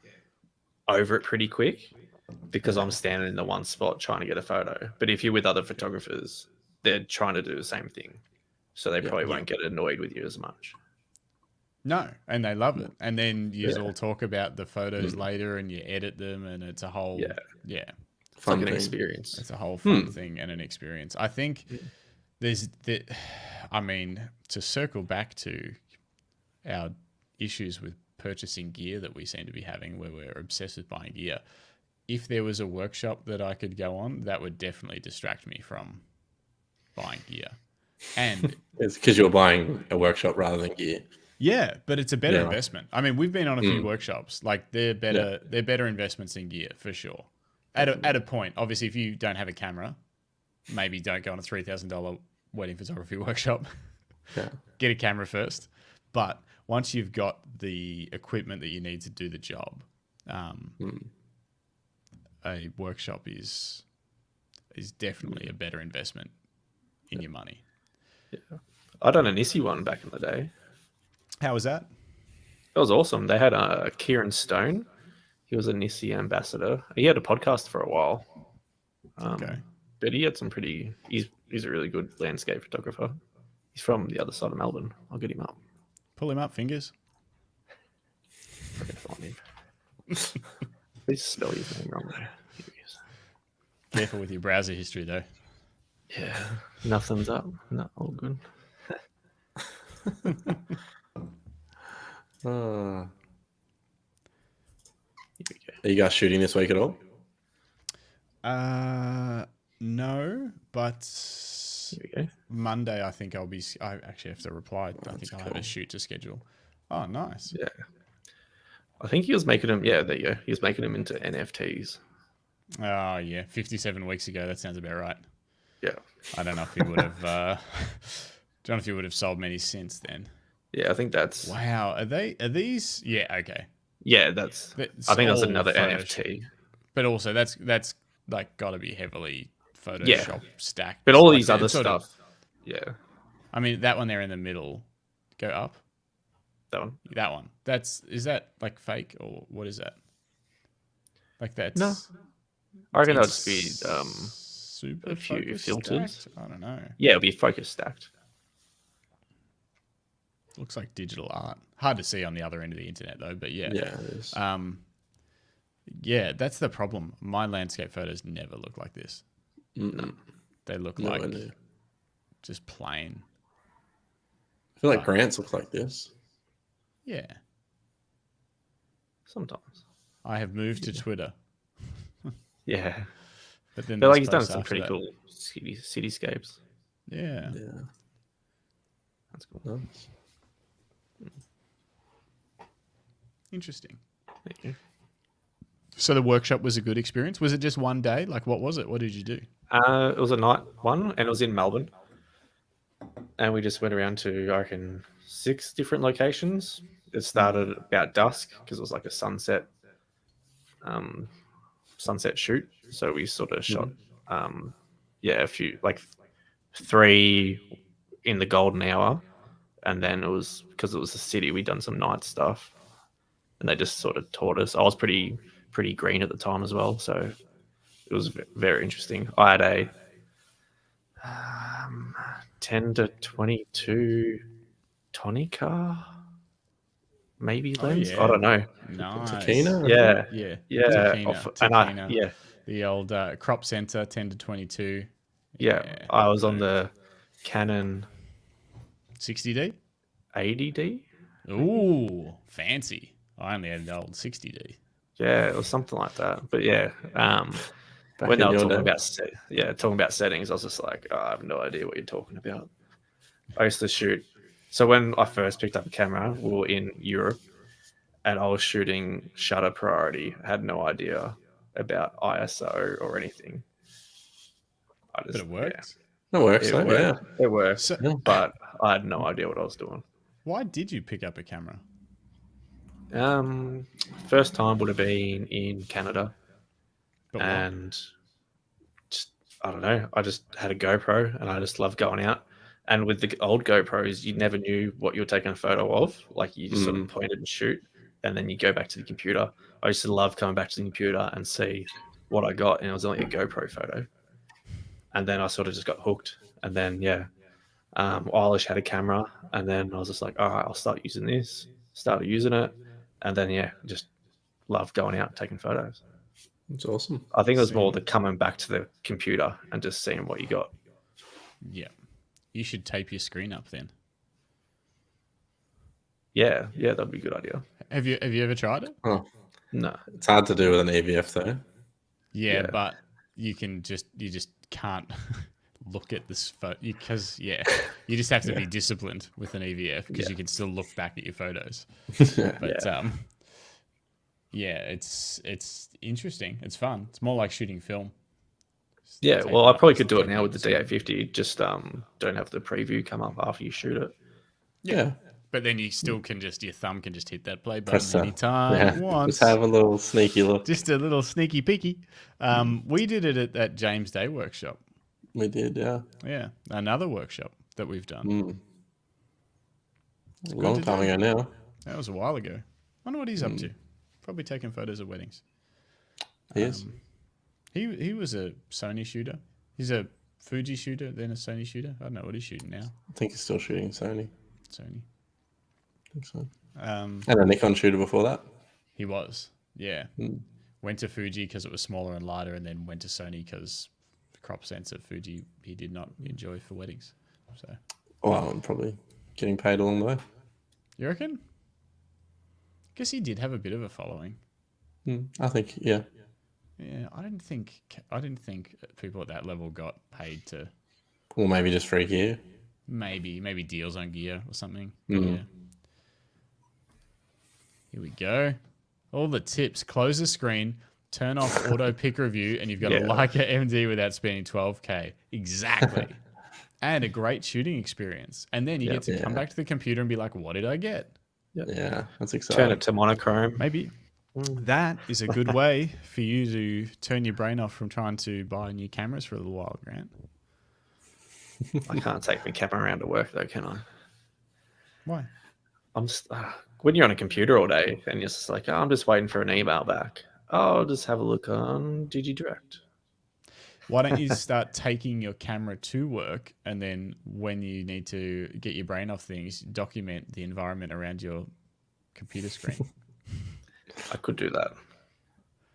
over it pretty quick because I'm standing in the one spot trying to get a photo. But if you're with other photographers, they're trying to do the same thing, so they probably won't get annoyed with you as much. No, and they love it. And then you all talk about the photos later and you edit them and it's a whole It's like an experience. It's a whole fun thing and an experience. I think to circle back to our issues with purchasing gear that we seem to be having where we're obsessed with buying gear, if there was a workshop that I could go on, that would definitely distract me from buying gear. And it's because you're buying a workshop rather than gear. Yeah, but it's a better investment. I mean, we've been on a few workshops. Like they're better. They're better investments in gear for sure. At a point, obviously, if you don't have a camera, maybe don't go on a $3,000 wedding photography workshop. Yeah. Get a camera first. But once you've got the equipment that you need to do the job, a workshop is definitely a better investment in your money. Yeah. I done an ISI one back in the day. How was that? That was awesome. They had Kieran Stone. He was a NISI ambassador. He had a podcast for a while. Okay. But he had some pretty... He's a really good landscape photographer. He's from the other side of Melbourne. I'll get him up. Pull him up, fingers. I can find him. Please spell his name wrong there. Here he is. Careful with your browser history, though. Yeah. Nothing's up. No, all good. Are you guys shooting this week at all? No, but Here we go. Monday I think I actually have to reply. I think I'll have a shoot to schedule. Oh, nice. Yeah. I think he was making them. Yeah, there you go. He was making them into NFTs. Oh, yeah. 57 weeks ago. That sounds about right. Yeah. I don't know if he would have. Don't know if he would have sold many since then. Yeah, I think that's. Wow. Are these? Yeah. Okay. Yeah, that's. I think that's all another Photoshop. NFT. But also, that's like got to be heavily Photoshop stacked. But all Like, these other it's sort of- stuff. Yeah, I mean, that one there in the middle. Go up. that one. That one. Is that like fake or what is that? Like that's No. I reckon that'll it's just be super a few focus filters. stacked? I don't know. Yeah, it'll be focus stacked. Looks like digital art. Hard to see on the other end of the internet though, but yeah. Yeah, it is. Yeah, that's the problem. My landscape photos never look like this. They look No like idea. just plain. I feel like Grant's look like this. Yeah. Sometimes. I have moved to Twitter. Yeah, But then but like there's he's done posts some after pretty that. cool cityscapes. Yeah. Yeah. That's cool. Nice. Interesting. Thank you. So the workshop was a good experience. Was it just one day? Like what was it? What did you do? It was a night one, and it was in Melbourne. And we just went around to, I reckon, 6 different locations. It started about dusk because it was like a sunset shoot. So we sort of shot, a few, like 3 in the golden hour. And then it was, because it was a city, we'd done some night stuff. And they just sort of taught us. I was pretty green at the time as well. So it was very interesting. I had a 10 to 22 Tonica, maybe lens. yeah. I don't know. Nice. Takina? Yeah, Yeah. yeah, Takina. and The old crop center 10 to 22. yeah. I was on the Canon 60D? 80D. Ooh, fancy. I only had an old 60D. Yeah, it was something like that. But yeah, Back when they in were your talking day. talking about settings, I was just like, oh, I have no idea what you're talking about. I used to shoot. So when I first picked up a camera, we were in Europe, and I was shooting shutter priority. I had no idea about ISO or anything. But it worked. That works, It though, yeah. worked. It worked, So, Yeah. but I had no idea what I was doing. why did you pick up a camera? First time would have been in Canada, But why? and just, I don't know. I just had a GoPro, and I just loved going out. And with the old GoPros, you never knew what you were taking a photo of. Like you just sort of pointed and shoot, and then you go back to the computer. I used to love coming back to the computer and see what I got, and it was only a GoPro photo. And then I sort of just got hooked. And then Eilish had a camera, and then I was just like, all right, I'll start using this. Started using it, and then just loved going out and taking photos. It's awesome. I think it was more the coming back to the computer and just seeing what you got. Yeah. You should tape your screen up then. Yeah, that'd be a good idea. Have you ever tried it? Oh, No, it's hard to do with an EVF, though. Yeah, Yeah. but you just can't look at this photo because you just have to be disciplined with an EVF because you can still look back at your photos. But it's interesting. It's fun. It's more like shooting film. yeah. Tape Well, I up, probably just could do it tape now up with the the screen. D850. Just don't have the preview come up after you shoot it. Yeah. But then you still can your thumb can just hit that play Press button that. anytime it wants. Just have a little sneaky look. Just a little sneaky peeky. We did it at that James Day workshop. We did, yeah. Yeah, another workshop that we've done. A long time ago now. That was a while ago. Wonder what he's up to. Probably taking photos of weddings. He is. He was a Sony shooter. He's a Fuji shooter, then a Sony shooter. I don't know what he's shooting now. I think he's still shooting Sony. Sony. I think so. Um, And a Nikon shooter before that. he was. Yeah. Went to Fuji because it was smaller and lighter, and then went to Sony because the crop sensor Fuji he did not enjoy for weddings. So Well, I'm probably getting paid along the way. you reckon? Guess he did have a bit of a following. I think, yeah. Yeah, I didn't think people at that level got paid to Or maybe just free gear. maybe deals on gear or something. Yeah. Here we go. All the tips. Close the screen, turn off auto pick review, and you've got a Leica MD without spending 12K. Exactly. And a great shooting experience. And then you get to come back to the computer and be like, what did I get? Yeah, that's exciting. Turn it to monochrome. Maybe that is a good way for you to turn your brain off from trying to buy new cameras for a little while, Grant. I can't take my camera around to work though, can I? Why? I'm just when you're on a computer all day and you're just like, oh, I'm just waiting for an email back. Oh, I'll just have a look on DigiDirect. Why don't you start taking your camera to work, and then when you need to get your brain off things, document the environment around your computer screen? I could do that.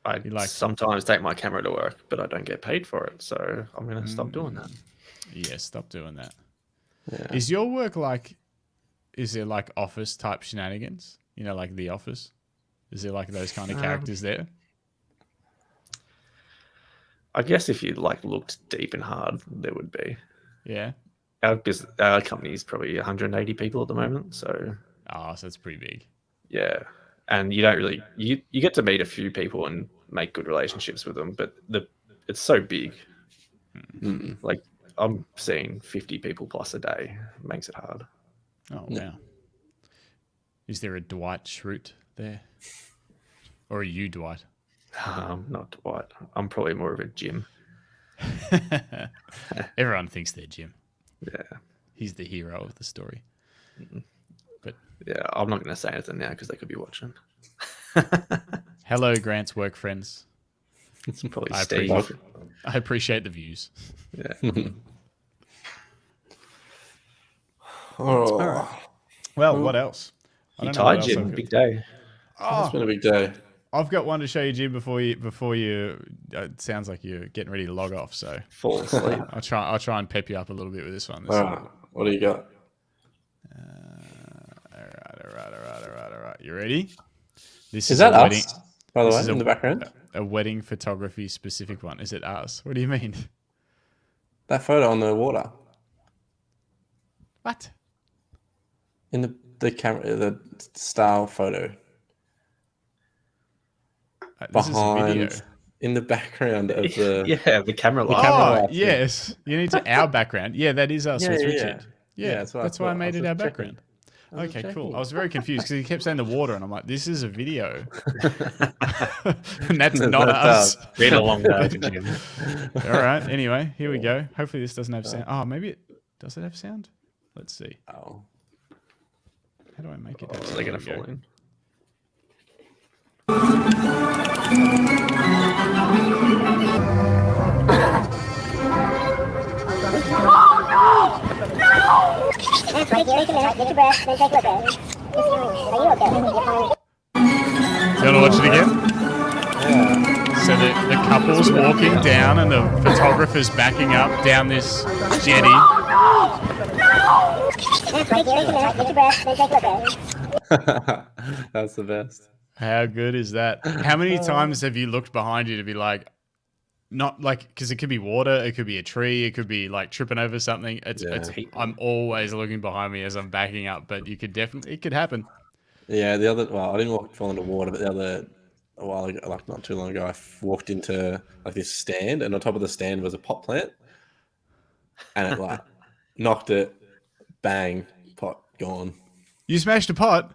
I like- sometimes take my camera to work, but I don't get paid for it, so I'm going to stop doing that. Yeah, stop doing that. Yeah. Is your work is there like office type shenanigans? You know, like The Office? Is there like those kind of characters there? I guess if you looked deep and hard, there would be. Yeah. Our company is probably 180 people at the moment, so Oh, so it's pretty big. yeah. And you don't really you get to meet a few people and make good relationships with them, but it's so big. Like I'm seeing 50 people plus a day. It makes it hard. Oh, wow. Is there a Dwight Schrute there? Or are you Dwight? Not Dwight. I'm probably more of a Jim. Everyone thinks they're Jim. Yeah. He's the hero of the story. But Yeah, I'm not going to say anything now because they could be watching. hello, Grant's work friends. It's probably I Steve. appreciate the views. Yeah. Oh, Well, what else? I You don't know what tied else Jim. I've got. Big day. it's been a big day. I've got one to show you, Jim, before you. It sounds like you're getting ready to log off, so Fall asleep. I'll try and pep you up a little bit with this one. What do you got? You ready? This Is that a wedding. us, by the This way, is in the background? a wedding photography specific one. Is it us? What do you mean? That photo on the water. What? In the camera, the style photo. This is a video. Behind, in the background of the... Yeah, the camera light. camera Oh, lights, yeah. yes. You need to our background. Yeah, that is us Yeah, with yeah, Richard. Yeah, that's what I that's why I thought. I made was it just our checking. background. I was Okay, just cool. checking. I was very confused because he kept saying the water, and I'm like, this is a video. And that's not That's us. Been a long day, Jim. All right. Anyway, here we go. Hopefully this doesn't have sound. Oh, maybe it does. It have sound? Let's see. Oh. How do I make it? Have Are sound? they going to There we fall go. in? That's right, Gary. Take a breath, then take a look at it. Are you okay? You're fine. Do you want to watch it again? Yeah. So the couple's walking down and the photographer's backing up down this jetty. That's right, Gary. Take a breath, then take a look at it. That's the best. How good is that? How many times have you looked behind you to be like, not like, because it could be water, it could be a tree, it could be like tripping over something. I'm always looking behind me as I'm backing up, but you could definitely, it could happen. Yeah, I didn't fall into water, but a while ago, like not too long ago, I walked into like this stand, and on top of the stand was a pot plant, and it like knocked it, bang, pot gone. You smashed a pot.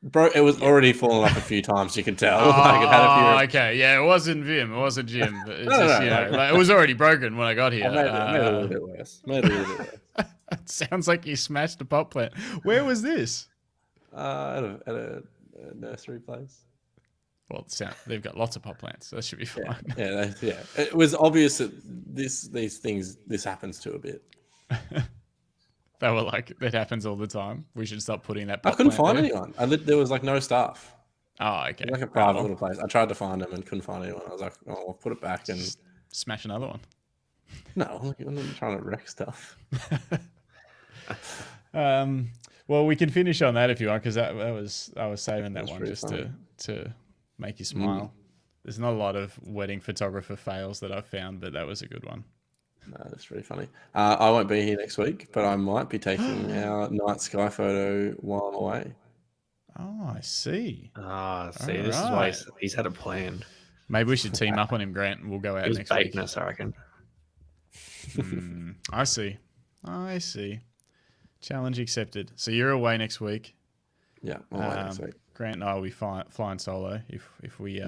Bro, it was already fallen off a few times. You can tell. Oh, Like, it had a few. okay. Yeah, it wasn't Vim. It wasn't Jim. But it's No, just, no, you no. know, like, it was already broken when I got here. I made it a little bit worse. It sounds like you smashed a pot plant. Where was this? At a nursery place. Well, they've got lots of pot plants. So that should be fine. Yeah. It was obvious that this happens to a bit. They were like, that happens all the time. We should stop putting that I pot couldn't plant find there. anyone. There was like no staff. Oh, okay. It was like a private little place. I tried to find them and couldn't find anyone. I was like, oh, I'll put it back and Smash another one. no, I'm not trying to wreck stuff. Well, we can finish on that if you want, because I was saving that That's one pretty just funny. to make you smile. There's not a lot of wedding photographer fails that I've found, but that was a good one. No, that's really funny. I won't be here next week, but I might be taking our night sky photo while I'm away. Oh, I see. Ah, see, this is why he's had a plan. Maybe we should team up on him, Grant, and we'll go out He was next week. baiting us, I reckon. I see. Challenge accepted. So you're away next week. Yeah, I'm away next week. Grant and I will be flying solo if we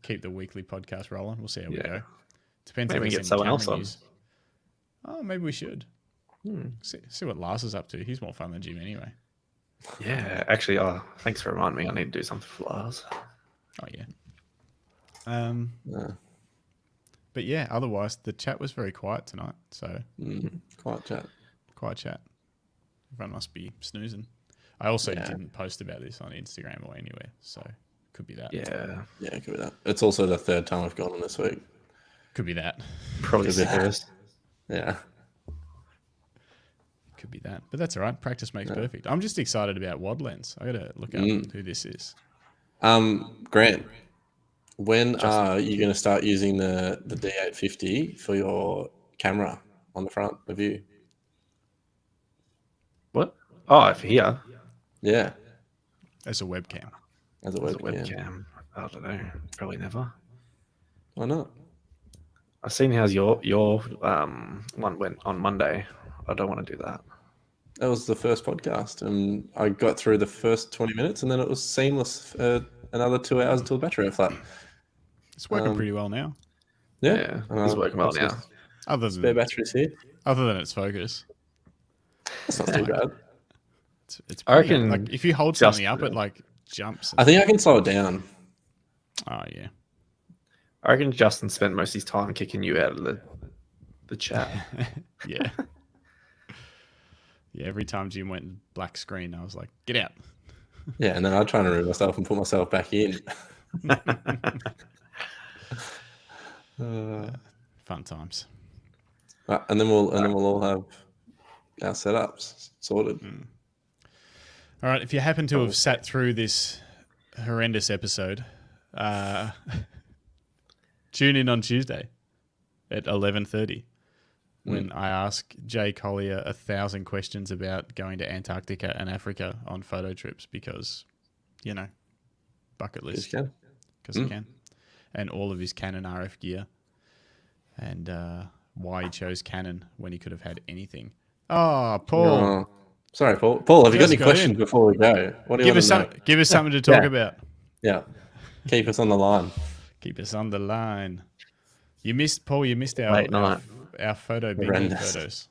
keep the weekly podcast rolling. We'll see how we go. Depends Maybe if get there's someone any else camera on. news. Oh, maybe we should. See what Lars is up to. He's more fun than Jim anyway. Yeah, actually, thanks for reminding me. I need to do something for Lars. Oh yeah. But yeah, otherwise the chat was very quiet tonight. So Quiet chat. quiet chat. Everyone must be snoozing. I also didn't post about this on Instagram or anywhere, so could be that. Yeah, Yeah, it could be that. It's also the third time I've gone on this week. Could be that. probably Could be that. serious. Yeah. Could be that. But that's all right. Practice makes perfect. I'm just excited about Wad Lens. I got to look up who this is. Grant, when are you going to start using the D850 for your camera on the front of you? What? Oh, for here. Yeah, As a webcam. as a As a webcam. webcam. I don't know. Probably never. Why not? I've seen how's your one went on Monday. I don't want to do that. That was the first podcast, and I got through the first 20 minutes, and then it was seamless for another 2 hours until the battery went flat. It's working pretty well now. Yeah, He's working well now. Other Spare than batteries here. its focus. That's not too bad. It's I pretty good. reckon like if you hold just- something up, it like jumps. I think I can slow it down. Oh yeah. I reckon Justin spent most of his time kicking you out of the chat. Yeah. Yeah, every time Jim went black screen, I was like, get out. Yeah, and then I'd try and remove myself and put myself back in. Fun times. And then we'll all have our setups sorted. All right, if you happen to have sat through this horrendous episode, tune in on Tuesday at 11:30 when I ask Jay Collier 1,000 questions about going to Antarctica and Africa on photo trips because, you know, bucket list. Because he can. And all of his Canon RF gear. And why he chose Canon when he could have had anything. Oh, Paul. Oh, sorry, Paul. Paul, have you got Just any got questions in. before we go? What do you Give want us to know? give us something to talk about. Yeah. Keep us on the line. Keep us on the line. You missed our Late night. our photo bingo Horrendous. photos.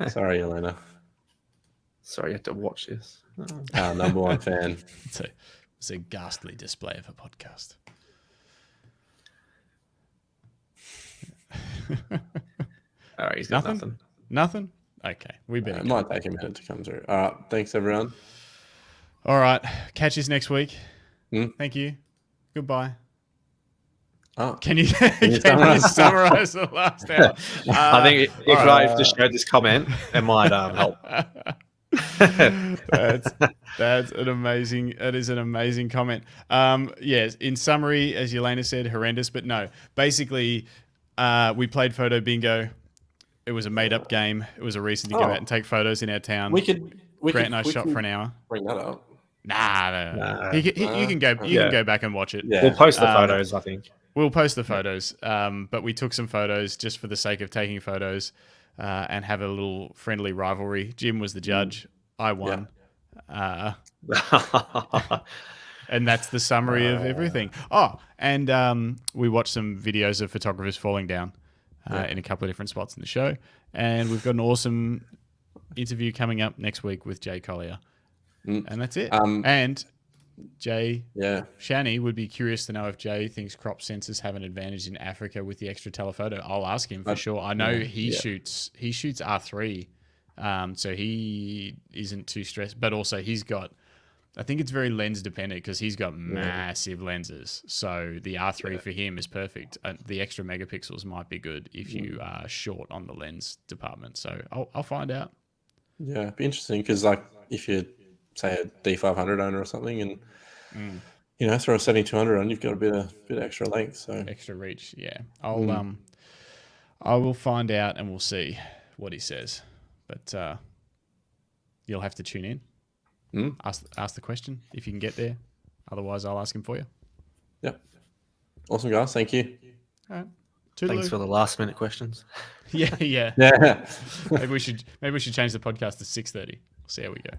Sorry, Elena. Sorry, you have to watch this. Our number one fan. It's a ghastly display of a podcast. All right, he's got nothing. Nothing? Okay. We better It might take a minute to come through. All right. Thanks, everyone. All right. Catch us next week. Hmm? Thank you. Goodbye. Oh, Can you summarize? summarize the last hour? I think if I just showed this comment, it might help. That's an amazing. That is an amazing comment. Yes. In summary, as Yelena said, horrendous, but no. Basically, we played photo bingo. It was a made-up game. It was a reason to go out and take photos in our town. We Grant and I shot for an hour. bring that up. Nah. You can go. You can go back and watch it. Yeah. We'll post the photos, I think. We'll post the photos, but we took some photos just for the sake of taking photos and have a little friendly rivalry. Jim was the judge. I won. And that's the summary of everything. Oh, and we watched some videos of photographers falling down in a couple of different spots in the show. And we've got an awesome interview coming up next week with Jay Collier. And that's it. And Jay Shani would be curious to know if Jay thinks crop sensors have an advantage in Africa with the extra telephoto. I'll ask him for sure. I know he shoots R3, so he isn't too stressed. But also I think it's very lens dependent because he's got massive lenses. So the R3 for him is perfect. The extra megapixels might be good if you are short on the lens department. So I'll find out. Yeah, it'd be interesting because like if you say a D500 owner or something, and you know throw a 7200 on, you've got a bit extra length, so extra reach. Yeah, I will find out and we'll see what he says. But you'll have to tune in. Ask the question if you can get there. Otherwise, I'll ask him for you. Yep. Awesome, guys. Thank you. All right. Thanks for the last minute questions. Yeah. Yeah. Maybe we should change the podcast to 6:30. See how we go.